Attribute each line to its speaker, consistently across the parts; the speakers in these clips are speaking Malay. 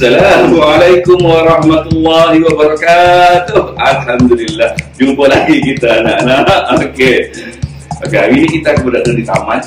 Speaker 1: Assalamualaikum warahmatullahi wabarakatuh. Alhamdulillah, jumpa lagi kita anak-anak. Okey, hari ini kita berada di taman.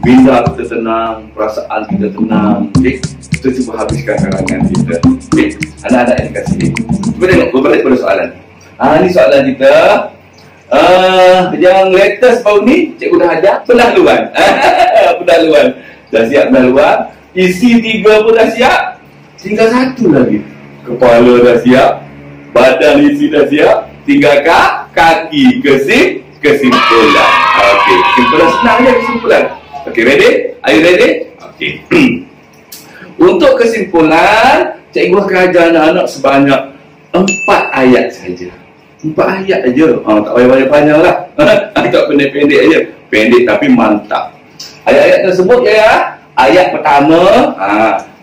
Speaker 1: Minda kita tenang, perasaan kita tenang. Okey, kita cuba habiskan karangan kita. Okey, anak-anak yang dikasih ini. Cuba tengok, berbalik pada soalan. Ini soalan kita. Yang latest baru ni, cikgu dah ajar pendahuluan. Pendahuluan. Dah siap pendahuluan. Isi 3 pun dah siap. Tinggal 1 lagi. Kepala dah siap, badan isi dah siap, tinggal kaki kesimpulan. Okey, kesimpulan senang je kesimpulan. Okey, ready? Are you ready? Okey. Untuk kesimpulan, cikgu akan ajar anak-anak sebanyak 4 ayat saja. 4 ayat aja. Tak payah banyak-banyak lah. Tak pendek-pendek aja. Pendek tapi mantap. Ayat-ayat tersebut ya. Ayat pertama,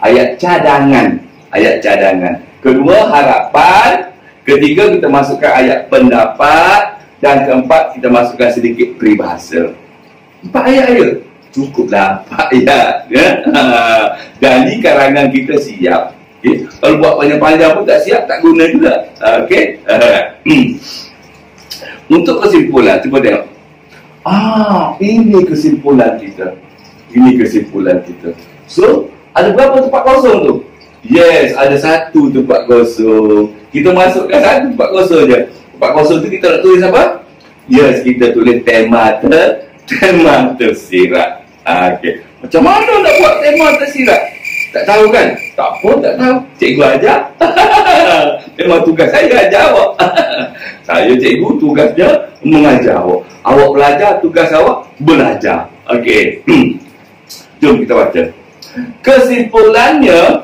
Speaker 1: ayat cadangan. Ayat cadangan. Kedua, harapan. Ketiga, kita masukkan ayat pendapat. Dan keempat, kita masukkan sedikit peribahasa. 4 ayat aja. Cukuplah 4 ayat. Ya? Dan di karangan kita siap. Okay. Kalau buat panjang-panjang pun tak siap, tak guna juga. Okey. Untuk kesimpulan, cuba tengok. Ini kesimpulan kita. Ini kesimpulan kita. So, ada berapa tempat kosong tu? Yes, ada 1 tempat kosong. Kita masukkan 1 tempat kosong je. Tempat kosong tu kita nak tulis apa? Yes, kita tulis tema tersirat. Okey. Macam mana nak buat tema tersirat? Tak tahu kan? Tak pun tak tahu. Cikgu ajar. Memang tugas saya ajar awak. Saya cikgu, tugasnya mengajar awak. Awak belajar, tugas awak belajar. Okey. Jom kita baca. Kesimpulannya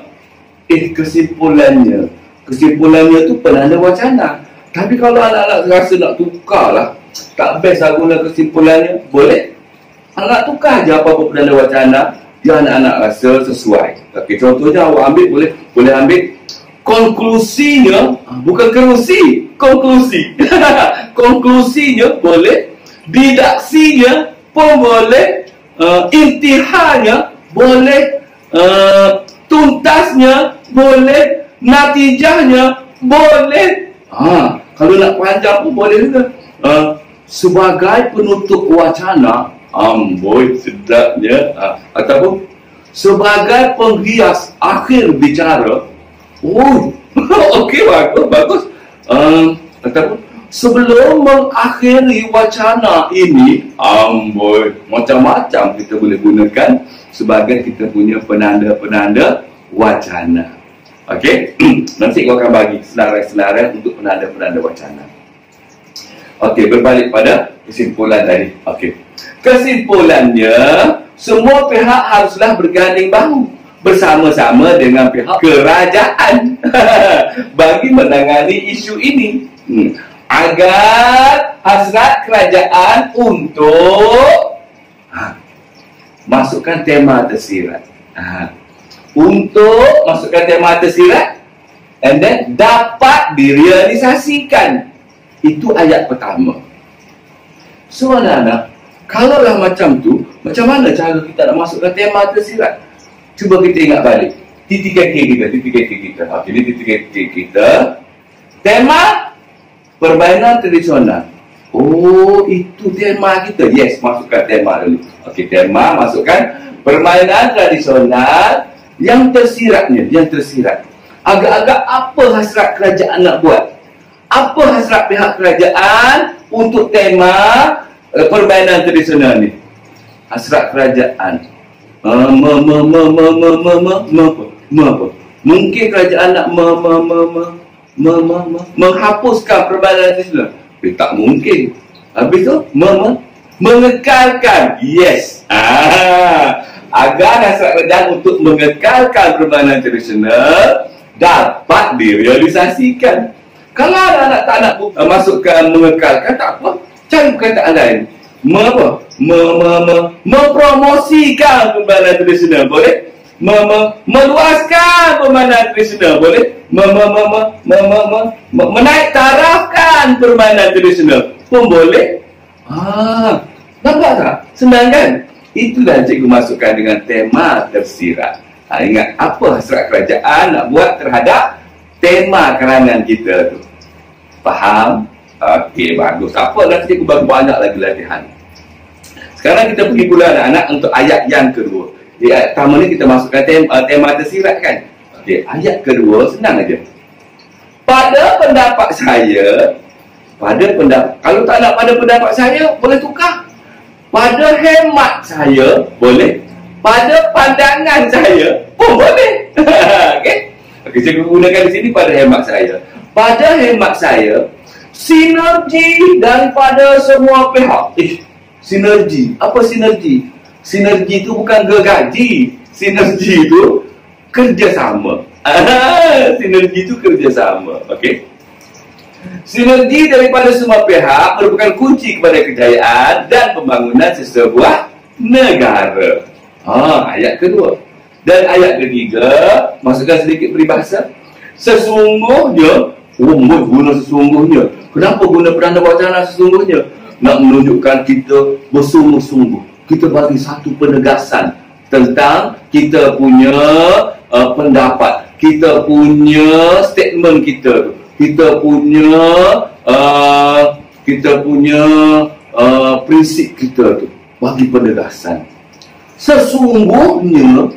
Speaker 1: tu penanda wacana. Tapi kalau anak-anak rasa nak tukar lah, tak best lah guna kesimpulannya, boleh? Anak tukar je apa-apa penanda wacana yang anak-anak rasa sesuai. Okey, contohnya awak ambil, boleh ambil konklusinya, bukan kerusi, konklusi. Konklusinya boleh, didaksinya pun boleh, intiharnya boleh, tuntasnya boleh, natijahnya boleh. Kalau nak panjang pun boleh juga. Sebagai penutup wacana, amboi sedapnya. Ataupun sebagai penghias akhir bicara. Okey, bagus. Ataupun sebelum mengakhiri wacana ini, amboi, macam-macam kita boleh gunakan sebagai kita punya penanda-penanda wacana. Okey, nanti saya akan bagi senarai-senarai untuk penanda-penanda wacana. Okey, berbalik pada kesimpulan tadi. Okey, kesimpulannya, semua pihak haruslah berganding bahu bersama-sama dengan pihak kerajaan bagi menangani isu ini, agar hasrat kerajaan untuk masukkan tema tersirat. Untuk masukkan tema tersirat and then dapat direalisasikan. Itu ayat pertama. So anak-anak, kalaulah macam tu, macam mana cara kita nak masukkan tema tersirat? Cuba kita ingat balik. Titik kaki kita. Okey, ini titik kaki kita. Tema permainan tradisional. Itu tema kita. Yes, masukkan tema dulu. Okey, tema masukkan permainan tradisional yang tersirat. Agak-agak apa hasrat kerajaan nak buat? Apa hasrat pihak kerajaan untuk tema permainan tradisional ni? Hasrat kerajaan. Mungkin kerajaan nak menghapuskan permainan tradisional. Tak mungkin. Habis tu mengekalkan. Yes. Agar hasrat kerajaan untuk mengekalkan permainan tradisional dapat direalisasikan. Kalau anak-anak tak nak masukkan mengekalkan, tak apa. Cari perkataan lain. Mempromosikan permainan tradisional, boleh? Meluaskan permainan tradisional, boleh? Menaik tarafkan permainan tradisional pun boleh. Nampak tak? Senang kan? Itulah cikgu masukkan dengan tema tersirat. Ingat apa hasrat kerajaan nak buat terhadap tema karangan kita tu. Faham? Okey, bagus. Apa dah kita bagi banyak lagi latihan. Sekarang kita pergi pula anak-anak untuk ayat yang kedua. Di ayat pertama ni kita masukkan tema tersirat kan. Okey, ayat kedua senang aja. Pada pendapat saya, kalau tak nak pada pendapat saya, boleh tukar. Pada hemat saya, boleh. Pada pandangan saya pun boleh. Okey, saya gunakan di sini pada hemat saya. Pada hemat saya, sinergi daripada semua pihak. Sinergi. Apa sinergi? Sinergi itu bukan gergaji. Sinergi itu kerjasama. Sinergi itu kerjasama. Okey. Sinergi daripada semua pihak merupakan kunci kepada kejayaan dan pembangunan sesebuah negara. Ayat kedua. Dan ayat ketiga, masukkan sedikit peribahasa. Sesungguhnya, guna sesungguhnya. Kenapa guna peranda wacana sesungguhnya? Nak menunjukkan kita bersungguh-sungguh. Kita bagi satu penegasan tentang kita punya pendapat, kita punya statement kita, kita punya prinsip kita tu. Bagi penegasan. Sesungguhnya,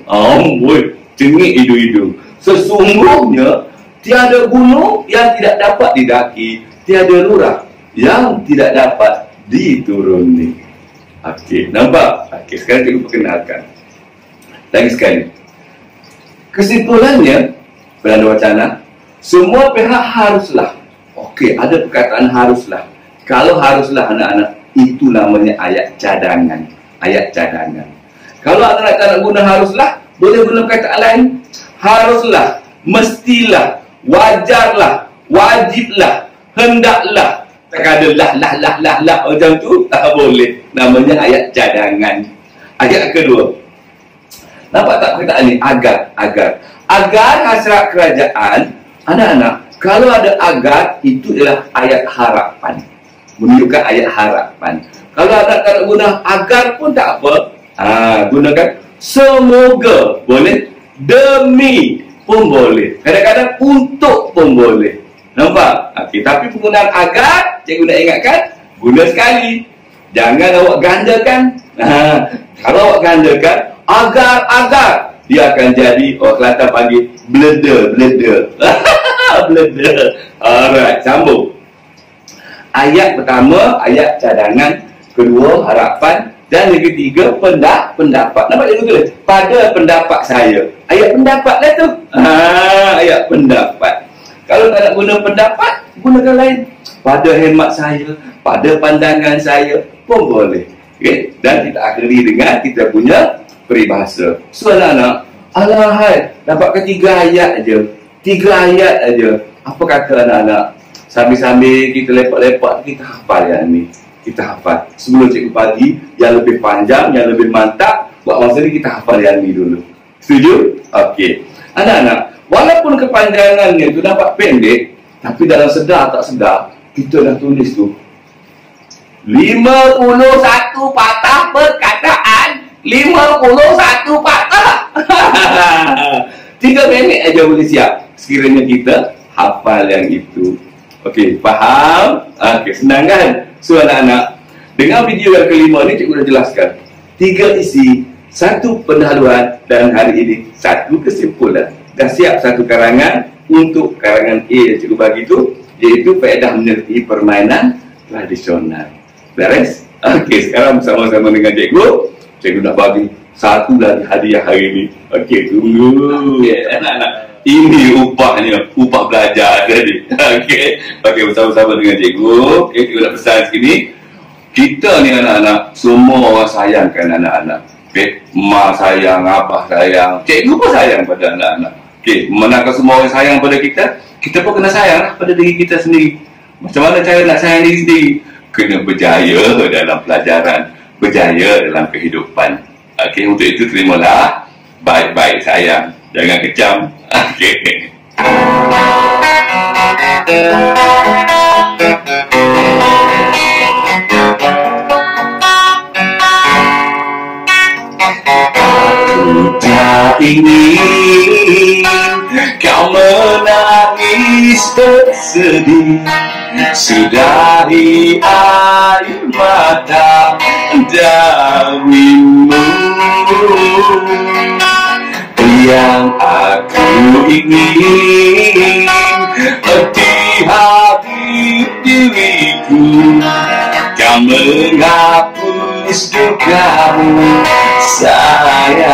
Speaker 1: cengik hidung-hidung. Sesungguhnya, tiada gunung yang tidak dapat didaki, tiada lurah yang tidak dapat dituruni. Okey, nampak? Okey, sekarang kita perkenalkan. Lagi sekali. Kesimpulannya, peranda wacana, semua pihak haruslah. Okey, ada perkataan haruslah. Kalau haruslah anak-anak, itu namanya ayat cadangan. Ayat cadangan. Kalau anak-anak tak nak guna haruslah, boleh guna perkataan lain. Haruslah, mestilah, wajarlah, wajiblah, hendaklah. Tak ada lah macam tu, tak boleh. Namanya ayat cadangan. Ayat kedua. Nampak tak perkataan ni? Agar hasrat kerajaan, anak-anak, kalau ada agar, itu adalah ayat harapan. Menunjukkan ayat harapan. Kalau anak tak nak guna agar pun tak apa. Gunakan semoga, boleh. Demi pun boleh. Kadang-kadang untuk pun boleh. Nampak? Okey, tapi penggunaan agar, cikgu nak ingatkan, guna sekali. Jangan awak gandakan. Kalau awak gandakan, agar, dia akan jadi, orang Kelantan panggil bleder. Bleder. Alright, sambung. Ayat pertama, ayat cadangan. Kedua, harapan. Dan yang ketiga, pendapat. Nampak dia tulis? Pada pendapat saya. Ayat pendapat lah tu. Ayat pendapat. Kalau tak nak guna pendapat, gunakan lain. Pada hemat saya, pada pandangan saya pun boleh. Okay? Dan kita akhiri dengan kita punya peribahasa. So anak-anak, alahai, dapat ke 3 ayat aja. 3 ayat aja. Apa kata anak-anak? Sambil-sambil kita lepak-lepak, kita hafal yang ni. Kita hafal. Sebelum cikgu pagi, yang lebih panjang, yang lebih mantap, buat masa ni kita hafal yang ni dulu. Setuju? Okey. Anak-anak, walaupun kepanjangannya tu nampak pendek, tapi dalam sedar tak sedar, kita dah tulis tu 51 patah perkataan. 51 patah. 3 minit aja boleh siap. Sekiranya kita hafal yang itu. Okey, faham? Okey, senang kan? So anak-anak, dengan video yang kelima ni cikgu dah jelaskan 3 isi, 1 pendahuluan, dan hari ini 1 kesimpulan. Dah siap 1 karangan untuk karangan A yang cikgu bagi tu, iaitu faedah menyertai permainan tradisional. Beres? Okey, sekarang bersama-sama dengan cikgu nak bagi 1 lagi hadiah hari ini. Okey, tunggu. Anak-anak, ini upahnya, upah belajar tadi. Okey, bersama-sama dengan cikgu. Okey, cikgu nak pesan sini. Kita ni anak-anak, semua orang sayangkan anak-anak. Okey, mak sayang, abah sayang, cikgu pun sayang pada anak-anak. Okey, manakah semua orang sayang pada kita, kita pun kena sayang pada diri kita sendiri. Macam mana cara nak sayang diri sendiri? Kena berjaya dalam pelajaran, berjaya dalam kehidupan. Okey, untuk itu terimalah baik-baik sayang. Jangan kecam. Okey. Aku ingin kau menangis bersedih, sudahi air mata dawimu. Yang aku ingin di hati diriku, kau menghapus dukamu sayang.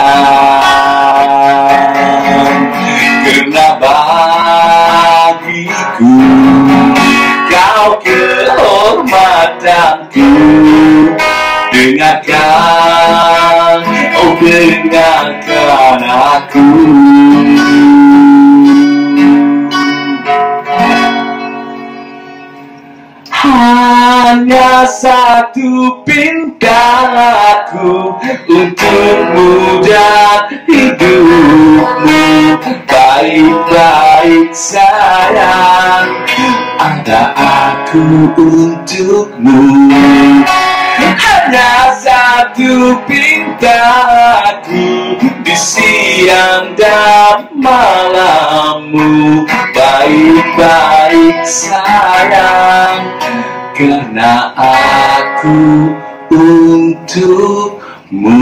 Speaker 1: Karena bagiku kau kehormatanku. Dengarkan, oh dengarkan aku. Hanya satu pintaku untukmu dan hidupmu. Baik-baik sayang, ada aku untukmu. Hanya satu pintaku di siang dan malammu. Baik-baik sayang, karena aku untukmu.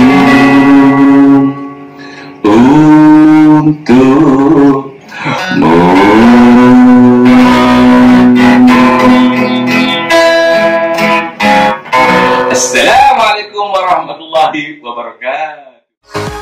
Speaker 1: Untukmu. Assalamualaikum warahmatullahi wabarakatuh.